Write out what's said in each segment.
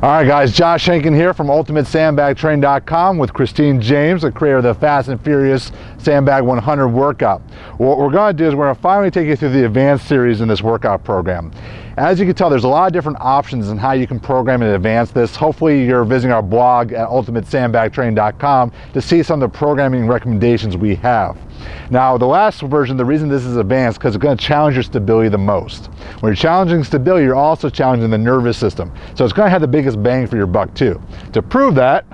All right guys, Josh Henkin here from UltimateSandbagTraining.com with Christine James, the creator of the Fast and Furious Sandbag 100 workout. What we're going to do is we're going to finally take you through the advanced series in this workout program. As you can tell, there's a lot of different options in how you can program and advance this. Hopefully you're visiting our blog at UltimateSandbagTraining.com to see some of the programming recommendations we have. Now, the last version, the reason this is advanced, because it's going to challenge your stability the most. When you're challenging stability, you're also challenging the nervous system. So it's going to have the biggest bang for your buck too. To prove that,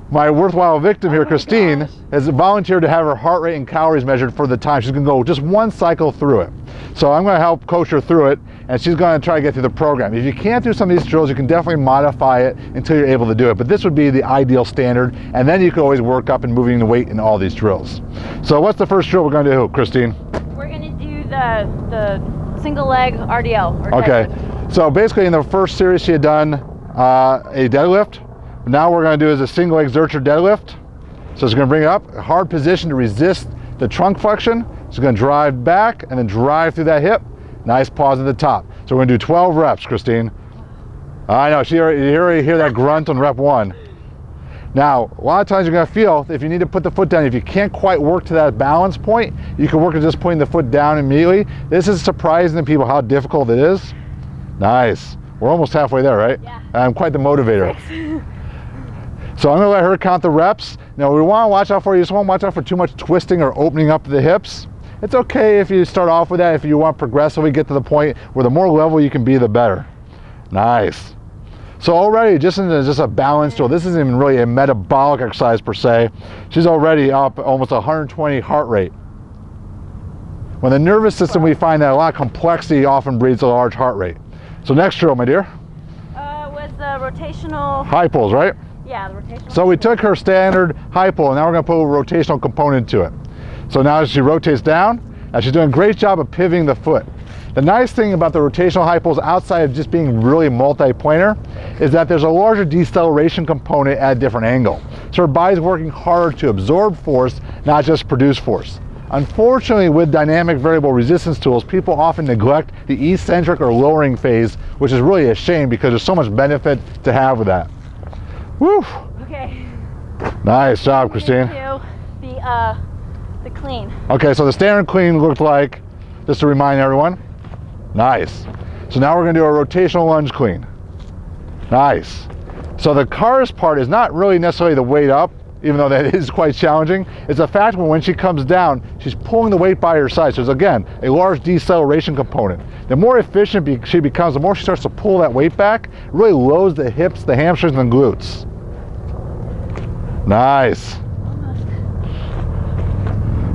my worthwhile victim here, Christine, has volunteered to have her heart rate and calories measured for the time. She's going to go just one cycle through it. So I'm going to help coach her through it, and she's going to try to get through the program. If you can't do some of these drills, you can definitely modify it until you're able to do it. But this would be the ideal standard, and then you can always work up and moving the weight in all these drills. So what's the first drill we're going to do, Christine? We're going to do the single leg RDL. Okay, so basically in the first series she had done a deadlift. Now we're going to do is a single leg Zercher deadlift. So it's going to bring it up, a hard position to resist the trunk flexion. She's going to drive back and then drive through that hip. Nice pause at the top. So we're going to do 12 reps, Christine. I know, you already hear that grunt on rep 1. Now, a lot of times you're going to feel if you need to put the foot down, if you can't quite work to that balance point, you can work at just putting the foot down immediately. This is surprising to people how difficult it is. Nice. We're almost halfway there, right? Yeah. I'm quite the motivator. So I'm going to let her count the reps. Now we want to watch out for, you just want to watch out for too much twisting or opening up the hips. It's okay if you start off with that, if you want to progressively get to the point where the more level you can be, the better. Nice. So already, just a balance drill. This isn't even really a metabolic exercise per se. She's already up almost 120 heart rate. When the nervous system, we find that a lot of complexity often breeds a large heart rate. So next drill, my dear. Was the rotational... High pulls, right? Yeah, the rotational. So we took her standard high pull, and now we're going to put a rotational component to it. So now she rotates down, and she's doing a great job of pivoting the foot. The nice thing about the rotational high pulls, outside of just being really multi-planar, is that there's a larger deceleration component at a different angle. So her body's working harder to absorb force, not just produce force. Unfortunately, with dynamic variable resistance tools, people often neglect the eccentric or lowering phase, which is really a shame because there's so much benefit to have with that. Woo! Okay. Nice job, Christine. The clean. Okay, so the standard clean looked like, just to remind everyone, nice. So now we're going to do a rotational lunge clean. Nice. So the hardest part is not really necessarily the weight up, even though that is quite challenging. It's the fact when she comes down, she's pulling the weight by her side. So there's, again, a large deceleration component. The more efficient she becomes, the more she starts to pull that weight back. It really loads the hips, the hamstrings, and the glutes. Nice.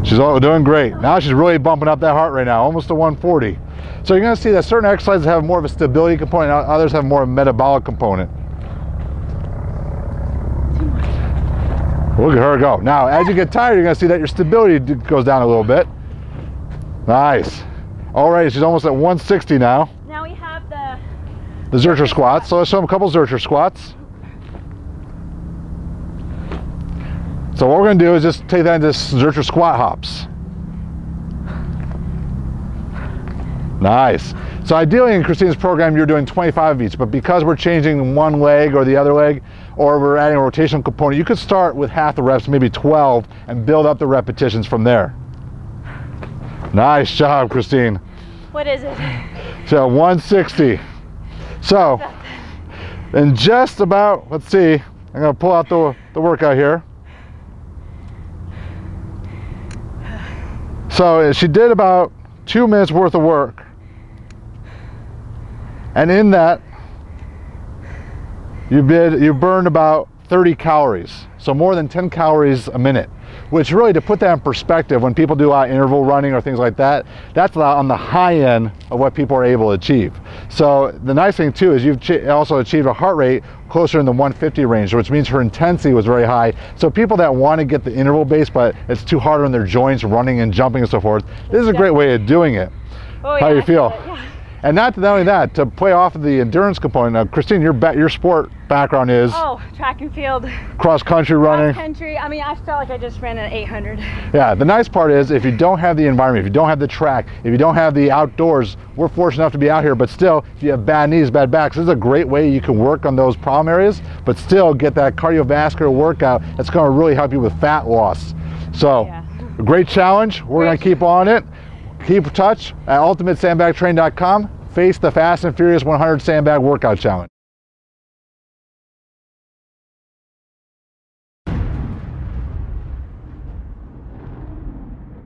She's doing great. Now she's really bumping up that heart rate now, almost to 140. So you're going to see that certain exercises have more of a stability component, others have more of a metabolic component. Look at her go. Now, as you get tired, you're going to see that your stability goes down a little bit. Nice. All right, she's almost at 160 now. Now we have the Zercher squats. So let's show them a couple Zercher squats. So what we're going to do is just take that into Zercher squat hops. Nice. So ideally in Christine's program you're doing 25 of each, but because we're changing one leg or the other leg, or we're adding a rotational component, you could start with half the reps, maybe 12, and build up the repetitions from there. Nice job, Christine. What is it? So 160. So in just about, let's see, I'm going to pull out the workout here. So she did about 2 minutes worth of work, and in that you burned about 30 calories, so more than 10 calories a minute, which really, to put that in perspective, when people do a lot of interval running or things like that, that's on the high end of what people are able to achieve. So the nice thing too is you've also achieved a heart rate closer in the 150 range, which means her intensity was very high. So people that want to get the interval base, but it's too hard on their joints, running and jumping and so forth, this is a great way of doing it. Oh, How yeah, do you feel? Yeah. And not only that, to play off of the endurance component. Now, Christine, your sport background is track and field, cross country running. Cross country. I mean, I felt like I just ran an 800. Yeah, the nice part is if you don't have the environment, if you don't have the track, if you don't have the outdoors, we're fortunate enough to be out here, but still, if you have bad knees, bad backs, this is a great way you can work on those problem areas, but still get that cardiovascular workout that's going to really help you with fat loss. So, a great challenge. We're going to keep on it. Keep in touch at ultimatesandbagtraining.com. Face the Fast and Furious 100 Sandbag Workout Challenge.